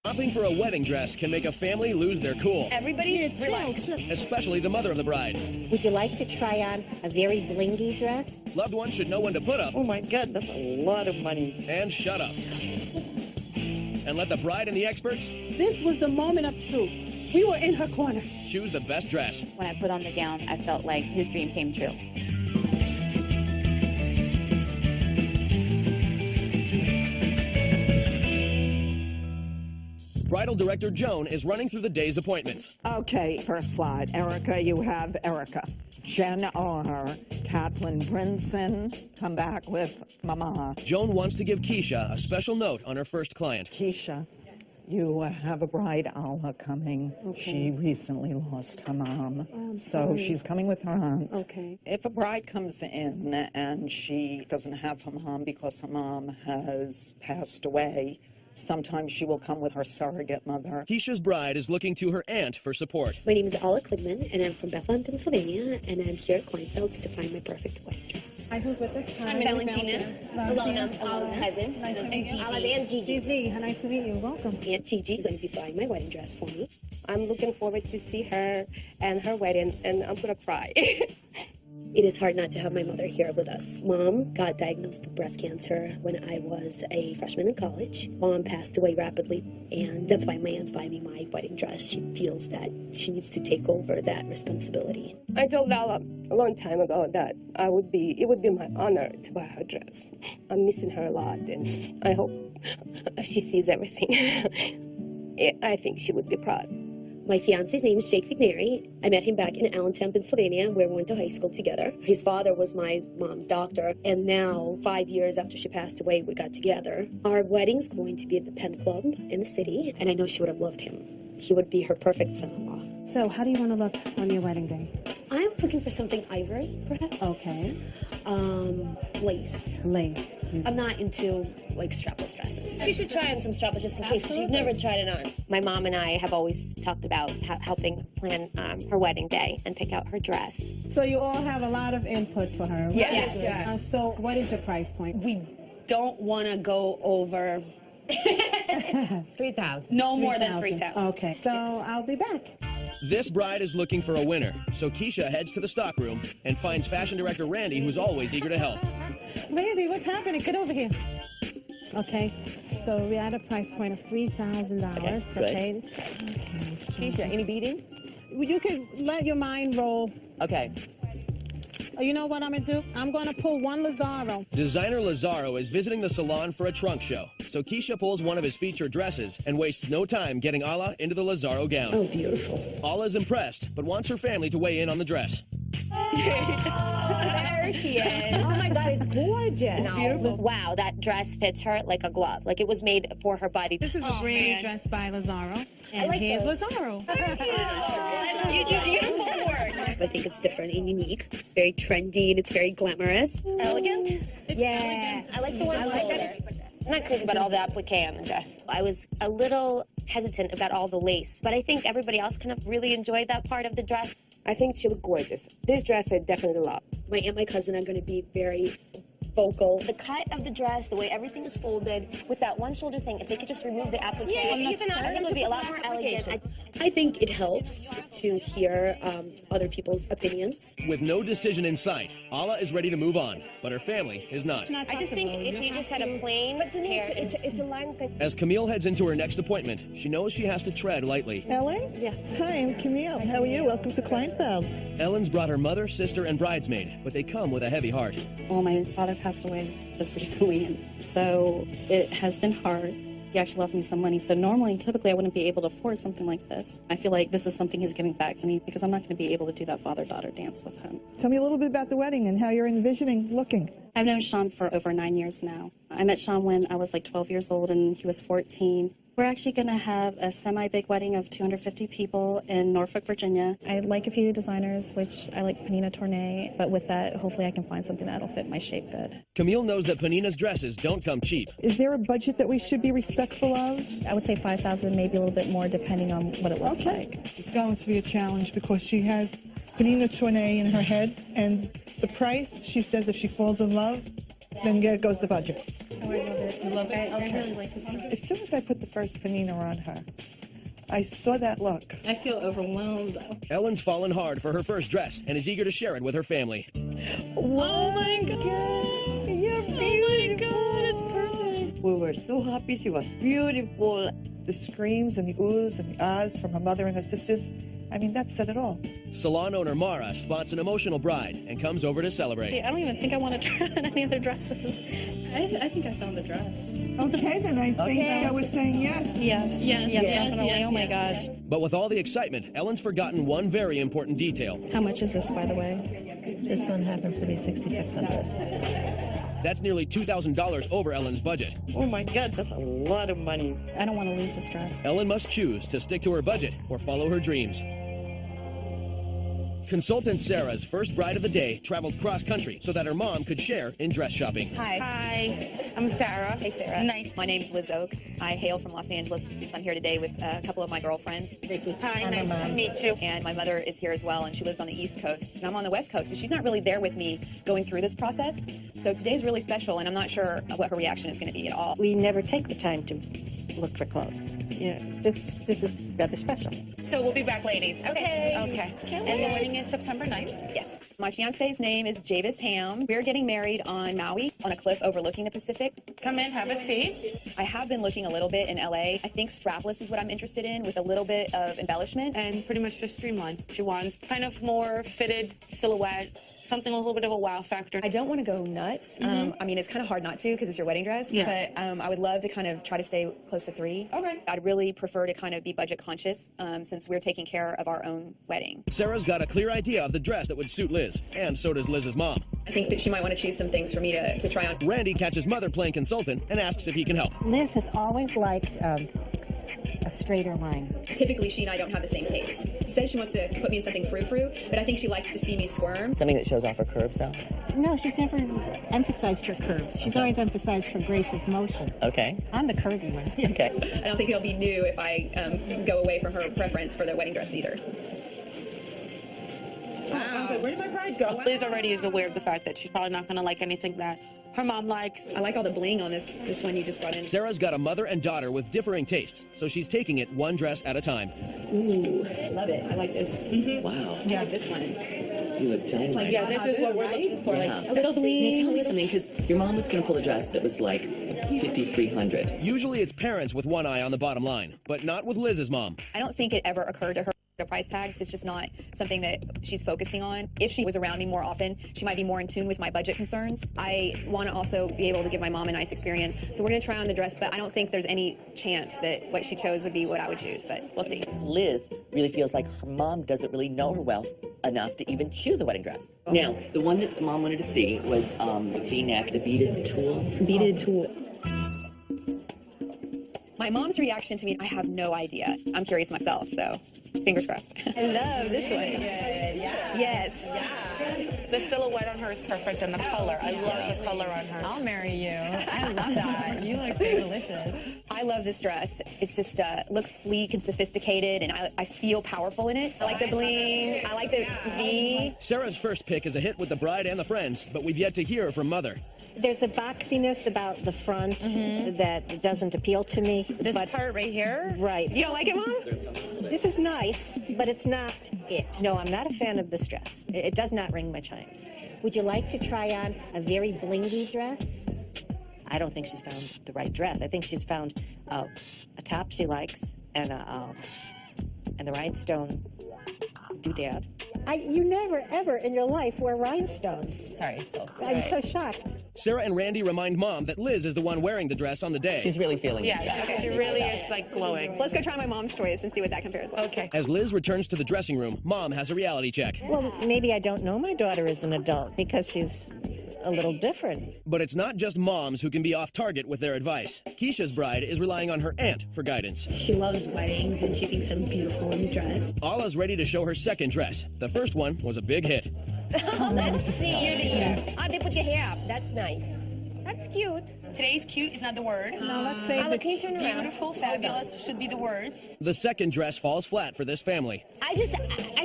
Shopping for a wedding dress can make a family lose their cool. Everybody relax. Especially the mother of the bride. Would you like to try on a very blingy dress? Loved ones should know when to put up. Oh my God, that's a lot of money. And shut up. And let the bride and the experts. This was the moment of truth. We were in her corner. Choose the best dress. When I put on the gown, I felt like his dream came true. Bridal director Joan is running through the day's appointments. Okay, first slide. Erica, you have Erica. Jen R. Kathleen Brinson, come back with Mama. Joan wants to give Keisha a special note on her first client. Keisha, you have a bride, Alla, coming. Okay. She recently lost her mom, so she's coming with her aunt. Okay. If a bride comes in and she doesn't have her mom because her mom has passed away, sometimes she will come with her surrogate mother. Keisha's bride is looking to her aunt for support. My name is Alla Kligman, and I'm from Bethlehem, Pennsylvania, and I'm here at Kleinfeld's to find my perfect wedding dress. Hi, who's with us? I'm Valentina. Alona, Alla's cousin. Nice to meet you. Alla's Aunt Gigi. Gigi, nice to meet you. Welcome. Aunt Gigi is going to be buying my wedding dress for me. I'm looking forward to see her and her wedding, and I'm going to cry. It is hard not to have my mother here with us. Mom got diagnosed with breast cancer when I was a freshman in college. Mom passed away rapidly, and that's why my aunt's buying me my wedding dress. She feels that she needs to take over that responsibility. I told Alla a long time ago that it would be my honor to buy her dress. I'm missing her a lot, and I hope she sees everything. I think she would be proud. My fiance's name is Jake Vigneri. I met him back in Allentown, Pennsylvania, where we went to high school together. His father was my mom's doctor, and now, 5 years after she passed away, we got together. Our wedding's going to be at the Penn Club in the city, and I know she would have loved him. He would be her perfect son-in-law. So, how do you want to look on your wedding day? I'm looking for something ivory, perhaps. Okay. Lace. Lace. I'm not into, strapless dresses. She should try on some strapless just in case, because she's never tried it on. My mom and I have always talked about helping plan her wedding day and pick out her dress. So you all have a lot of input for her. Yes. So what is your price point? We don't want to go over 3,000. no more than 3,000. Okay. So I'll be back. This bride is looking for a winner, so Keisha heads to the stockroom and finds fashion director Randy, who's always eager to help. Randy, what's happening? Get over here. Okay, so we're at a price point of $3,000. Okay. Keisha, any beating? You can let your mind roll. Okay. You know what I'm going to do? I'm going to pull one Lazaro. Designer Lazaro is visiting the salon for a trunk show, so Keisha pulls one of his featured dresses and wastes no time getting Alla into the Lazaro gown. Oh, beautiful. Alla's impressed, but wants her family to weigh in on the dress. There she is. Oh my God, it's gorgeous. It's beautiful. Wow, that dress fits her like a glove. Like it was made for her body. This is a brand new dress by Lazaro. And here's Lazaro. You do beautiful work. I think it's different and unique. Very trendy and it's very glamorous. Elegant? Yeah. I like the one shoulder. I'm not crazy about all the applique on the dress. I was a little hesitant about all the lace, but I think everybody else kind of really enjoyed that part of the dress. I think she looked gorgeous. This dress I definitely love. My aunt and my cousin are going to be very vocal. The cut of the dress, the way everything is folded, with that one shoulder thing, if they could just remove the applique, it would be a lot more elegant. I think it helps to hear other people's opinions. With no decision in sight, Alla is ready to move on, but her family is not. I just think if you just had a plain hair, it's a line cut. As Camille heads into her next appointment, she knows she has to tread lightly. Ellen? Yeah. Hi, I'm Camille. How are you? Welcome to Kleinfeld. Ellen's brought her mother, sister, and bridesmaid, but they come with a heavy heart. Well, my father passed away just recently, and so it has been hard. He actually left me some money, so typically I wouldn't be able to afford something like this. I feel like this is something he's giving back to me because I'm not going to be able to do that father-daughter dance with him. Tell me a little bit about the wedding and how you're envisioning looking. I've known Sean for over 9 years now. I met Sean when I was like 12 years old and he was 14. We're actually going to have a semi-big wedding of 250 people in Norfolk, Virginia. I like a few designers, which I like Panina Tournay, but with that, hopefully I can find something that'll fit my shape good. Camille knows that Panina's dresses don't come cheap. Is there a budget that we should be respectful of? I would say $5,000, maybe a little bit more, depending on what it looks like. It's going to be a challenge because she has Panina Tournay in her head, and the price, she says if she falls in love, then there goes the budget. Oh, I love it. You love it? I Okay. really like this dress. As soon as I put the first panina on her, I saw that look. I feel overwhelmed. Ellen's fallen hard for her first dress and is eager to share it with her family. Oh my God. You're beautiful. Oh my God, it's perfect. We were so happy. She was beautiful. The screams and the oohs and the ahs from her mother and her sisters, I mean, that said it all. Salon owner Mara spots an emotional bride and comes over to celebrate. I don't even think I want to try on any other dresses. I think I found the dress. Okay, then I think that we're saying yes. Yes. Yes, definitely. Oh my gosh. But with all the excitement, Ellen's forgotten one very important detail. How much is this, by the way? This one happens to be $6,600. That's nearly $2,000 over Ellen's budget. Oh my God, that's a lot of money. I don't want to lose this dress. Ellen must choose to stick to her budget or follow her dreams. Consultant Sarah's first bride of the day traveled cross-country so that her mom could share in dress shopping. Hi. Hi, I'm Sarah. Hey, Sarah. Nice. My name's Liz Oakes. I hail from Los Angeles. I'm here today with a couple of my girlfriends. Vicky. Hi, nice to meet you. And my mother is here as well, and she lives on the East Coast. And I'm on the West Coast, so she's not really there with me going through this process. So today's really special, and I'm not sure what her reaction is going to be at all. We never take the time to look for clothes. Yeah, this is rather special. So we'll be back, ladies. Okay. Okay. And the wedding is September 9th? Yes. My fiance's name is Javis Ham. We're getting married on Maui on a cliff overlooking the Pacific. Come in, have a seat. I have been looking a little bit in LA. I think strapless is what I'm interested in with a little bit of embellishment. And pretty much just streamlined. She wants kind of more fitted silhouette, something a little bit of a wow factor. I don't want to go nuts. I mean, it's kind of hard not to because it's your wedding dress. Yeah. But I would love to kind of try to stay close to 3. Okay. I'd really prefer to kind of be budget conscious since we're taking care of our own wedding. Sarah's got a clear idea of the dress that would suit Liz, and so does Liz's mom. I think that she might want to choose some things for me to try on. Randy catches mother playing consultant and asks if he can help. Liz has always liked a straighter line. Typically, she and I don't have the same taste. Says she wants to put me in something frou-frou, but I think she likes to see me squirm. Something that shows off her curves, though? No, she's never emphasized her curves. She's always emphasized her grace of motion. Okay. I'm the curvy one. Okay. I don't think it'll be new if I go away from her preference for the wedding dress either. Wow. Where did my bride go? Liz already is aware of the fact that she's probably not going to like anything that her mom likes. I like all the bling on this one you just brought in. Sarah's got a mother and daughter with differing tastes, so she's taking it one dress at a time. Ooh, love it. I like this. Wow. I like this one. You look dynamite. Yeah, this is what we're looking for. Yeah. Like a little bling. Now tell me something, because your mom was going to pull a dress that was like $5,300. Usually it's parents with one eye on the bottom line, but not with Liz's mom. I don't think it ever occurred to her to price tags. It's just not something that she's focusing on. If she was around me more often, she might be more in tune with my budget concerns. I want to also be able to give my mom a nice experience. So we're going to try on the dress, but I don't think there's any chance that what she chose would be what I would choose, but we'll see. Liz really feels like her mom doesn't really know her well enough to even choose a wedding dress. Now, the one that mom wanted to see was V-neck, the beaded tulle. Beaded tulle. My mom's reaction to me, I have no idea. I'm curious myself, so fingers crossed. I love this one. Yes. the silhouette on her is perfect, and the color. I love the color on her. I'll marry you. I love that. You look so delicious. I love this dress. It's just looks sleek and sophisticated, and I feel powerful in it. I like the bling. I like the V. Sarah's first pick is a hit with the bride and the friends, but we've yet to hear from Mother. There's a boxiness about the front that doesn't appeal to me. This part right here? Right. You don't like it, Mom? This is nice, but it's not it. No, I'm not a fan of this dress. It does not ring my chimes. Would you like to try on a very blingy dress? I don't think she's found the right dress. I think she's found a top she likes and the rhinestone doodad. You never, ever in your life wear rhinestones. Sorry, I'm so shocked. Sarah and Randy remind Mom that Liz is the one wearing the dress on the day. She's really feeling it. Yeah, she really is like glowing. So let's go try my mom's choice and see what that compares with. Okay. As Liz returns to the dressing room, Mom has a reality check. Well, maybe I don't know my daughter is an adult because she's a little different. But it's not just moms who can be off target with their advice. Keisha's bride is relying on her aunt for guidance. She loves weddings and she thinks I'm beautiful in the dress. Alla's ready to show her second dress. The first one was a big hit. Let's see. Oh, they put your hair up. That's nice. That's cute. Today's cute is not the word. No, let's say the Can you turn around? Beautiful, fabulous should be the words. The second dress falls flat for this family. I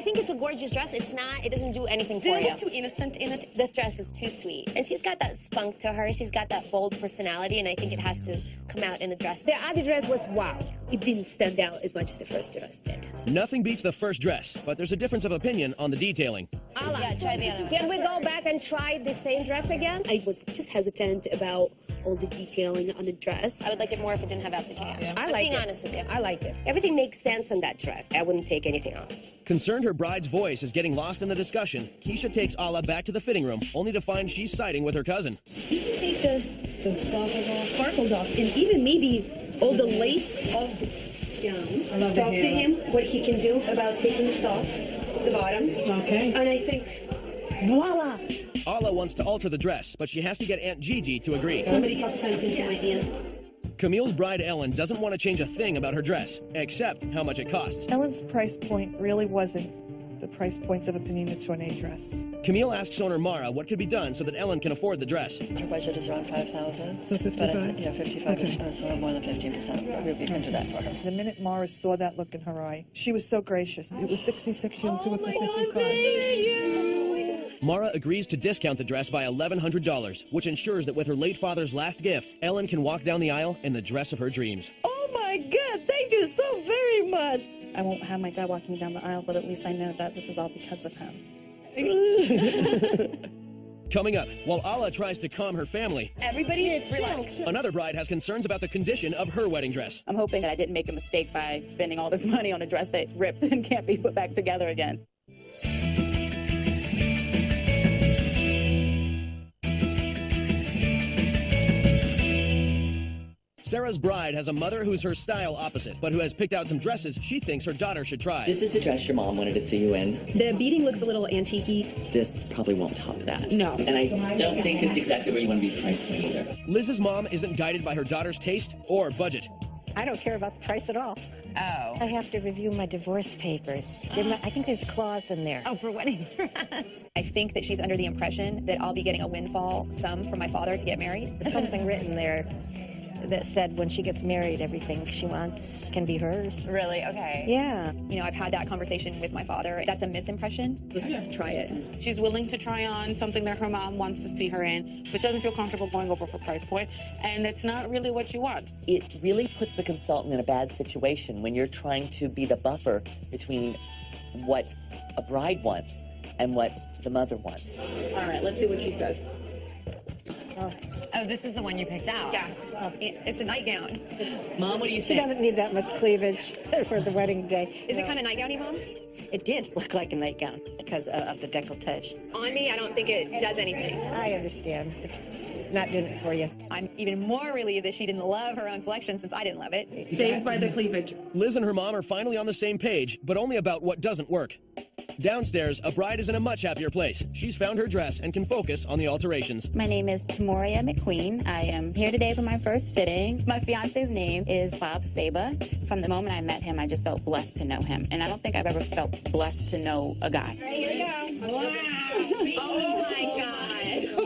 think it's a gorgeous dress. It's not, it doesn't do anything for you. Too innocent in it. The dress was too sweet. And she's got that spunk to her. She's got that bold personality, and I think it has to come out in the dress. The other dress was wow. It didn't stand out as much as the first dress did. Nothing beats the first dress, but there's a difference of opinion on the detailing. Yeah, try the other one. Can we go back and try the same dress again? I was just hesitant about all the detailing on the dress. I would like it more if it didn't have applique. Yeah. I'm being honest with you. I liked it. Everything makes sense on that dress. I wouldn't take anything off. Concerned her bride's voice is getting lost in the discussion, Keisha takes Ala back to the fitting room, only to find she's siding with her cousin. You can take the sparkles off, and even maybe all the lace of the gown. Talk to him what he can do about taking this off the bottom. Okay. And I think, voila. Ala wants to alter the dress, but she has to get Aunt Gigi to agree. Somebody talk sense into my aunt. Camille's bride Ellen doesn't want to change a thing about her dress, except how much it costs. Ellen's price point really wasn't the price points of a Pnina Tornai dress. Camille asks owner Mara what could be done so that Ellen can afford the dress. Her budget is around $5,000. So 55? Yeah, 55 is more than 15%. But we can do that for her. The minute Mara saw that look in her eye, she was so gracious. It was 66, she'll do it for 55. Mara agrees to discount the dress by $1,100, which ensures that with her late father's last gift, Ellen can walk down the aisle in the dress of her dreams. Oh my God, thank you so very much. I won't have my dad walking down the aisle, but at least I know that this is all because of him. Coming up, while Ala tries to calm her family, Everybody relax. another bride has concerns about the condition of her wedding dress. I'm hoping that I didn't make a mistake by spending all this money on a dress that's ripped and can't be put back together again. Sarah's bride has a mother who's her style opposite, but who has picked out some dresses she thinks her daughter should try. This is the dress your mom wanted to see you in. The beading looks a little antique-y. This probably won't top that. No. And I don't think it's exactly where you want to be price point either. Liz's mom isn't guided by her daughter's taste or budget. I don't care about the price at all. Oh. I have to review my divorce papers. I think there's a clause in there. Oh, for wedding dress. I think that she's under the impression that I'll be getting a windfall sum from my father to get married. There's something written there that said when she gets married, everything she wants can be hers. Really? Okay. Yeah. You know, I've had that conversation with my father. That's a misimpression. Just try it. She's willing to try on something that her mom wants to see her in, but she doesn't feel comfortable going over her price point, and it's not really what she wants. It really puts the consultant in a bad situation when you're trying to be the buffer between what a bride wants and what the mother wants. All right, let's see what she says. Oh, this is the one you picked out. Yes. It's a nightgown. Mom, what do you She think? doesn't need that much cleavage for the wedding day. Is it kind of nightgowny, Mom? It did look like a nightgown because of the décolletage. On me, I don't think it does anything. I understand. It's not doing it for you. I'm even more relieved that she didn't love her own selection since I didn't love it. Saved by the cleavage. Liz and her mom are finally on the same page, but only about what doesn't work. Downstairs, a bride is in a much happier place. She's found her dress and can focus on the alterations. My name is Tamoria McQueen. I am here today for my first fitting. My fiance's name is Bob Saba. From the moment I met him, I just felt blessed to know him. And I don't think I've ever felt blessed to know a guy. Here we go. Wow. Oh my God.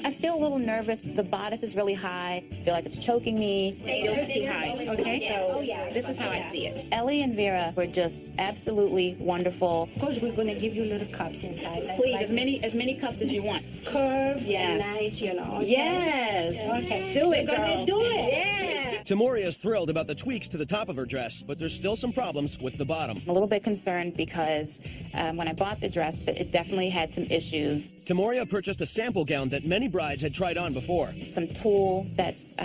I feel a little nervous. The bodice is really high. I feel like it's choking me. It feels too high. Okay, so this is how I see it. Ellie and Vera were just absolutely wonderful. Of course, we're going to give you little cups inside. Please, as many cups as you want. Curved Yeah. and nice, you know. Yes. Okay. Do it, We're going girl. to do it. Yeah. Tamoria is thrilled about the tweaks to the top of her dress, but there's still some problems with the bottom. I'm a little bit concerned because when I bought the dress, it definitely had some issues. Tamoria purchased a sample gown that many brides had tried on before. Some tulle that's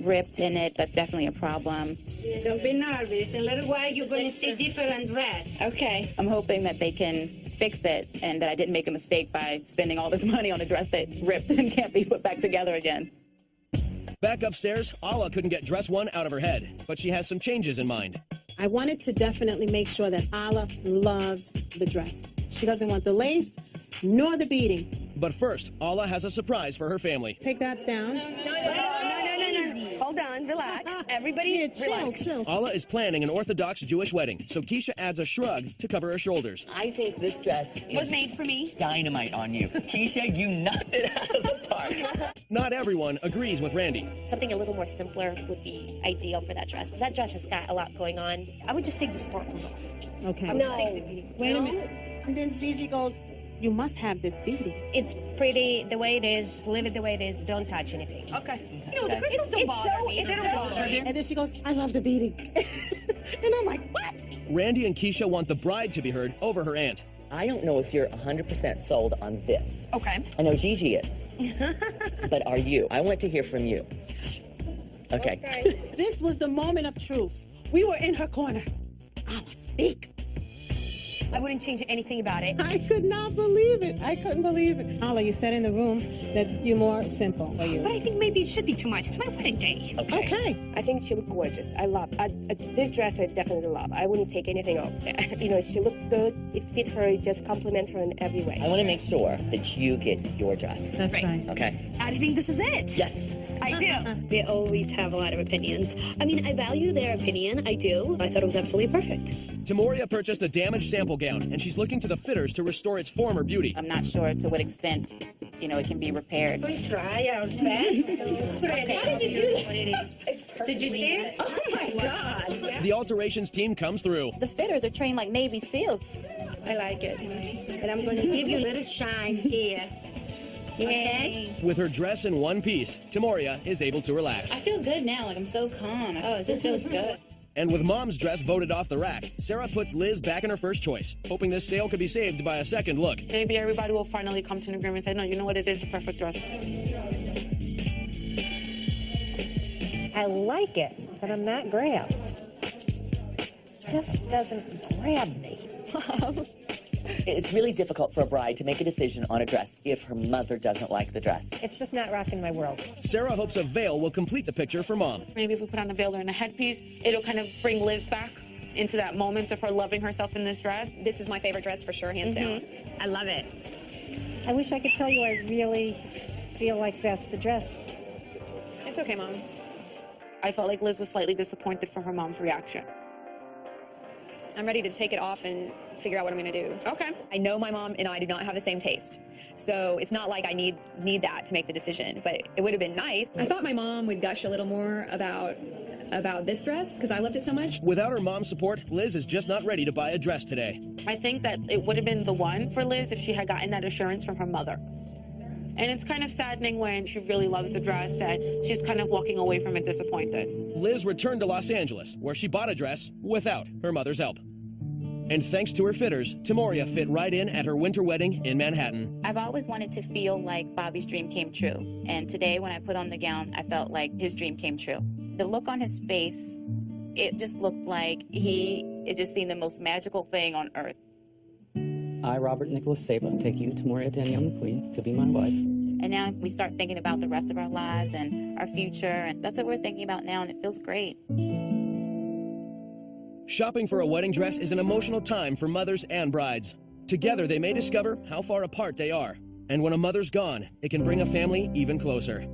ripped in it. That's definitely a problem. Don't be nervous. In a little while, you're going to see different dress. Okay. I'm hoping that they can fix it and that I didn't make a mistake by spending all this money on a dress that's ripped and can't be put back together again. Back upstairs, Ala couldn't get dress one out of her head, but she has some changes in mind. I wanted to definitely make sure that Ala loves the dress. She doesn't want the lace nor the beading. But first, Ala has a surprise for her family. Take that down. No. Hold on. relax. Everybody, relax. Alla is planning an Orthodox Jewish wedding, so Keisha adds a shrug to cover her shoulders. I think this dress Was made for me. dynamite on you. Keisha, you knocked it out of the park. Not everyone agrees with Randy. Something a little more simpler would be ideal for that dress, because that dress has got a lot going on. I would just take the sparkles off. Okay. I would just take the beading. Wait a minute. And then Gigi goes, you must have this beading. It's pretty the way it is. Leave it the way it is. Don't touch anything. Okay. You know, the crystals don't bother me. They don't bother me. And then she goes, I love the beading. And I'm like, what? Randy and Keisha want the bride to be heard over her aunt. I don't know if you're 100% sold on this. Okay. I know Gigi is. But are you? I want to hear from you. Okay. This was the moment of truth. We were in her corner. I must speak. I wouldn't change anything about it. I could not believe it. I couldn't believe it. Alla, you said in the room that you're more simple. Are you? But I think maybe it should be too much. It's my wedding day. Okay. I think she looked gorgeous. I love this dress. I definitely love. I wouldn't take anything off. You know, she looked good. It fit her. It just complement her in every way. I want to make sure that you get your dress. That's right. Okay? I think this is it. Yes. I do. They always have a lot of opinions. I mean, I value their opinion. I do. I thought it was absolutely perfect. Timoria purchased a damaged sample gown, and she's looking to the fitters to restore its former beauty. I'm not sure to what extent, it can be repaired. We try our best. How did you do that? Did you see it? Oh my God. The alterations team comes through. The fitters are trained like Navy SEALs. I like it. And I'm going to give you a little shine here. Okay? With her dress in one piece, Timoria is able to relax. I feel good now. Like, I'm so calm. Oh, it just feels good. And with Mom's dress voted off the rack, Sarah puts Liz back in her first choice, hoping this sale could be saved by a second look. Maybe everybody will finally come to an agreement and say, no, you know what, it is the perfect dress. I like it, but I'm not grabbed. Just doesn't grab me. It's really difficult for a bride to make a decision on a dress if her mother doesn't like the dress. It's just not rocking my world. Sarah hopes a veil will complete the picture for Mom. Maybe if we put on a veil or in a headpiece, it'll kind of bring Liz back into that moment of her loving herself in this dress. This is my favorite dress for sure, hands down. I love it. I wish I could tell you I really feel like that's the dress. It's okay, Mom. I felt like Liz was slightly disappointed for her mom's reaction. I'm ready to take it off and figure out what I'm going to do. Okay. I know my mom and I do not have the same taste. So it's not like I need that to make the decision, but it would have been nice. I thought my mom would gush a little more about this dress because I loved it so much. Without her mom's support, Liz is just not ready to buy a dress today. I think that it would have been the one for Liz if she had gotten that assurance from her mother. And it's kind of saddening when she really loves the dress that she's kind of walking away from it disappointed. Liz returned to Los Angeles, where she bought a dress without her mother's help. And thanks to her fitters, Timoria fit right in at her winter wedding in Manhattan. I've always wanted to feel like Bobby's dream came true. And today when I put on the gown, I felt like his dream came true. The look on his face, it just looked like it just seemed the most magical thing on earth. I, Robert Nicholas Saba, take you, Timoria Danielle McQueen, to be my wife. And now we start thinking about the rest of our lives and our future, and that's what we're thinking about now, and it feels great. Shopping for a wedding dress is an emotional time for mothers and brides. Together, they may discover how far apart they are. And when a mother's gone, it can bring a family even closer.